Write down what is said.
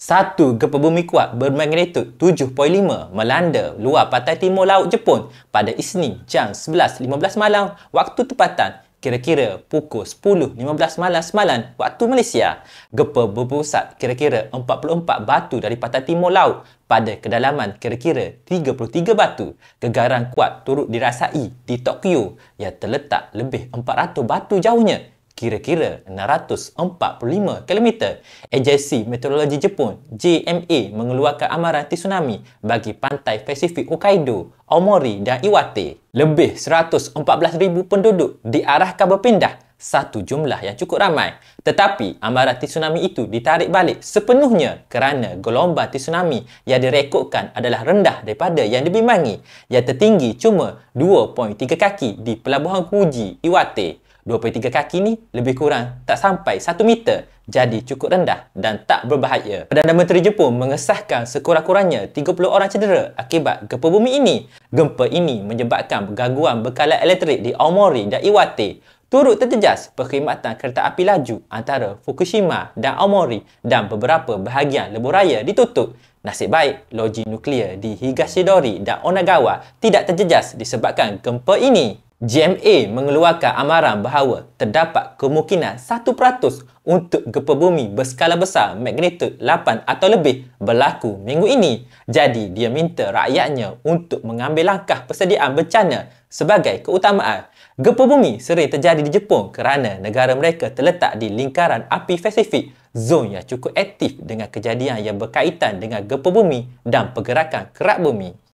Satu gempa bumi kuat bermagnitud 7.5 melanda luar pantai timur laut Jepun pada Isnin jam 11.15 malam waktu tempatan, kira-kira pukul 10.15 malam semalam waktu Malaysia. Gempa berpusat kira-kira 44 batu dari pantai timur laut pada kedalaman kira-kira 33 batu. Gegaran kuat turut dirasai di Tokyo yang terletak lebih 400 batu jauhnya, kira-kira 645 km. Agensi Meteorologi Jepun JMA mengeluarkan amaran tsunami bagi pantai Pasifik Hokkaido, Aomori dan Iwate. Lebih 114,000 penduduk diarahkan berpindah, satu jumlah yang cukup ramai. Tetapi amaran tsunami itu ditarik balik sepenuhnya kerana gelombang tsunami yang direkodkan adalah rendah daripada yang dibimbangi, yang tertinggi cuma 2.3 kaki di Pelabuhan Fuji, Iwate. 2.3 kaki ni lebih kurang tak sampai 1 meter, jadi cukup rendah dan tak berbahaya. Perdana Menteri Jepun mengesahkan sekurang-kurangnya 30 orang cedera akibat gempa bumi ini. Gempa ini menyebabkan gangguan bekalan elektrik di Aomori dan Iwate. Turut terjejas perkhidmatan kereta api laju antara Fukushima dan Aomori dan beberapa bahagian lebuh raya ditutup. Nasib baik, loji nuklear di Higashidori dan Onagawa tidak terjejas disebabkan gempa ini. JMA mengeluarkan amaran bahawa terdapat kemungkinan 1% untuk gempa bumi berskala besar magnitud 8 atau lebih berlaku minggu ini. Jadi, dia minta rakyatnya untuk mengambil langkah persediaan bencana sebagai keutamaan. Gempa bumi sering terjadi di Jepun kerana negara mereka terletak di lingkaran api Pasifik, zon yang cukup aktif dengan kejadian yang berkaitan dengan gempa bumi dan pergerakan kerak bumi.